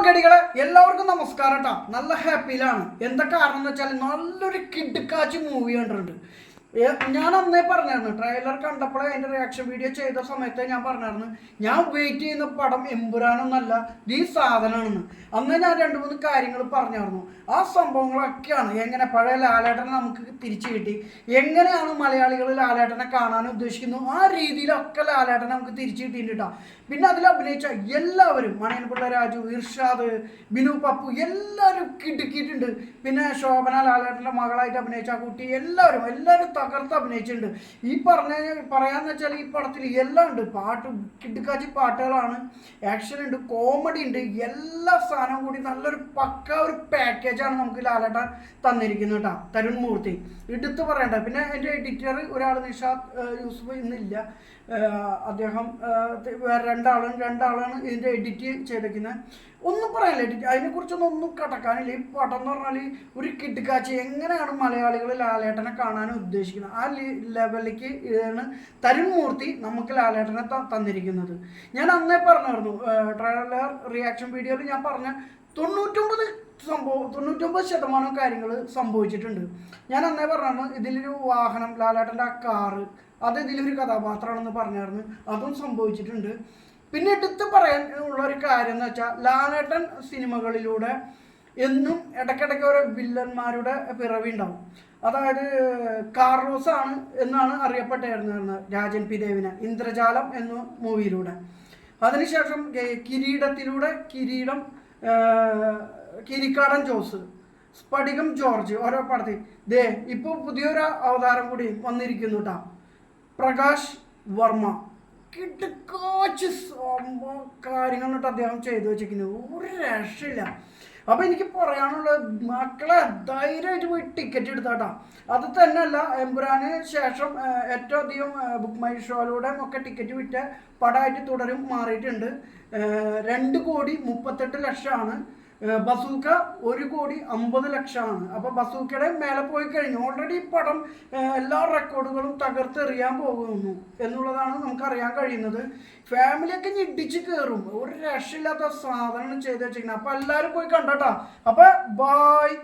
മങ്കടികളെ എല്ലാവർക്കും നമസ്കാരം കേട്ടോ. നല്ല ഹാപ്പിയിലാണ്. എന്താ കാരണം എന്ന് വെച്ചാൽ നല്ലൊരു കിടുക്കാച്ചി മൂവി കണ്ടിട്ടുണ്ട്. ഞാൻ അന്നേ പറഞ്ഞായിരുന്നു, ട്രെയിലർ കണ്ടപ്പോഴേ അതിൻ്റെ റിയാക്ഷൻ വീഡിയോ ചെയ്ത സമയത്ത് ഞാൻ പറഞ്ഞായിരുന്നു, ഞാൻ വെയിറ്റ് ചെയ്യുന്ന പടം എമ്പുരാനൊന്നല്ല, ഈ സാധനമാണെന്ന്. അന്ന് ഞാൻ 2-3 കാര്യങ്ങൾ പറഞ്ഞായിരുന്നു. ആ സംഭവങ്ങളൊക്കെയാണ് എങ്ങനെ പഴയ ലാലേട്ടനെ നമുക്ക് തിരിച്ചു കിട്ടി, എങ്ങനെയാണ് മലയാളികൾ ലാലേട്ടനെ കാണാൻ ഉദ്ദേശിക്കുന്നു, ആ രീതിയിലൊക്കെ ലാലേട്ടനെ നമുക്ക് തിരിച്ചു കിട്ടിയിട്ടാ. പിന്നെ അതിൽ അഭിനയിച്ച എല്ലാവരും, മണിയൻപിള്ള രാജു, ഇർഷാദ്, ബിനു പപ്പു, എല്ലാവരും കിടുക്കിയിട്ടുണ്ട്. പിന്നെ ശോഭന ലാലേട്ടൻ്റെ മകളായിട്ട് അഭിനയിച്ച ആ കുട്ടി, എല്ലാവരും തകർത്ത് അഭിനയിച്ചിട്ടുണ്ട്. ഈ പറയാന്ന് വെച്ചാൽ ഈ പടത്തിൽ എല്ലാം ഉണ്ട്. പാട്ട് കിടുക്കാച്ചി പാട്ടുകളാണ്, ആക്ഷൻ ഉണ്ട്, കോമഡി ഉണ്ട്, എല്ലാ സാധനവും കൂടി നല്ലൊരു പക്ക ഒരു പാക്കേജാണ് നമുക്ക് ലാലേട്ടൻ തന്നിരിക്കുന്നത് കേട്ടോ. തരുൺ മൂർത്തി എടുത്ത് പറയണ്ട. പിന്നെ എൻ്റെ എഡിറ്റർ ഒരാൾ നിഷാദ് യൂസുഫ് ഇന്നില്ല, അദ്ദേഹം രണ്ടാളാണ് ഇതിൻ്റെ എഡിറ്റ് ചെയ്തേക്കുന്നത്. ഒന്നും പറയാനില്ല, അതിനെക്കുറിച്ചൊന്നും കടക്കാനില്ല. ഈ പടം എന്ന് പറഞ്ഞാൽ ഒരു കിടുക്കാച്ചി, എങ്ങനെയാണ് മലയാളികൾ ലാലേട്ടനെ കാണാൻ ഉദ്ദേശിക്കുന്നത് ആ ലെവലിലേക്ക് ആണ് തരുൺ മൂർത്തി നമുക്ക് ലാലേട്ടനെ തന്നിരിക്കുന്നത്. ഞാൻ അന്നേ പറഞ്ഞായിരുന്നു, ട്രെയിലർ റിയാക്ഷൻ വീഡിയോയിൽ ഞാൻ പറഞ്ഞ 99% കാര്യങ്ങൾ സംഭവിച്ചിട്ടുണ്ട്. ഞാൻ അന്നേ പറഞ്ഞായിരുന്നു, ഇതിലൊരു വാഹനം, ലാലേട്ടൻ്റെ ആ കാറ്, അത് ഇതിലൊരു കഥാപാത്രമാണെന്ന് പറഞ്ഞായിരുന്നു. അതും സംഭവിച്ചിട്ടുണ്ട്. പിന്നെ എടുത്ത് പറയാൻ ഉള്ളൊരു കാര്യം എന്ന് വെച്ചാൽ, ലാലേട്ടൻ സിനിമകളിലൂടെ എന്നും ഇടയ്ക്കിടയ്ക്ക് ഓരോ വില്ലന്മാരുടെ പിറവി ഉണ്ടാവും. അതായത് കാർലോസ് ആണ് എന്നാണ് അറിയപ്പെട്ടിരുന്നത് രാജൻ പി ദേവിനെ ഇന്ദ്രജാലം എന്ന മൂവിയിലൂടെ. അതിനുശേഷം കിരീടത്തിലൂടെ കിരിക്കാടൻ ജോസ്, സ്ഫടികം ജോർജ്, ഓരോ പടത്തിൽ ഇപ്പോൾ പുതിയൊരു അവതാരം കൂടി വന്നിരിക്കുന്നു കേട്ടോ, പ്രകാശ് വർമ്മ. കിടുക്കാച്ച് കാര്യങ്ങളിട്ട് അദ്ദേഹം ചെയ്തു വെച്ചിരിക്കുന്നത്, ഒരു രക്ഷയില്ല. അപ്പം എനിക്ക് പറയാനുള്ളത്, മക്കളെ ധൈര്യമായിട്ട് പോയി ടിക്കറ്റ് എടുത്താട്ടാ. അത് തന്നെയല്ല, എമ്പുരാന് ശേഷം ഏറ്റവും അധികം ബുക്ക് മൈ ഷോയിലൂടെ ഒക്കെ ടിക്കറ്റ് വിറ്റ പടമായിട്ട് തുടരും മാറിയിട്ടുണ്ട്. 2,38,00,000 ബസൂക്ക 1,50,00,000. അപ്പോൾ ബസൂക്കയുടെ മേലെ പോയി കഴിഞ്ഞു. ഓൾറെഡി ഈ പടം എല്ലാ റെക്കോർഡുകളും തകർത്തെറിയാൻ പോകുന്നു എന്നുള്ളതാണ് നമുക്കറിയാൻ കഴിയുന്നത്. ഫാമിലിയൊക്കെ ഞെട്ടിച്ച് കയറും, ഒരു രക്ഷയില്ലാത്ത സാധനങ്ങൾ ചെയ്ത് വെച്ചിരിക്കുന്നത്. അപ്പോൾ എല്ലാവരും പോയി കണ്ടോട്ടാ. അപ്പോൾ ബായ്.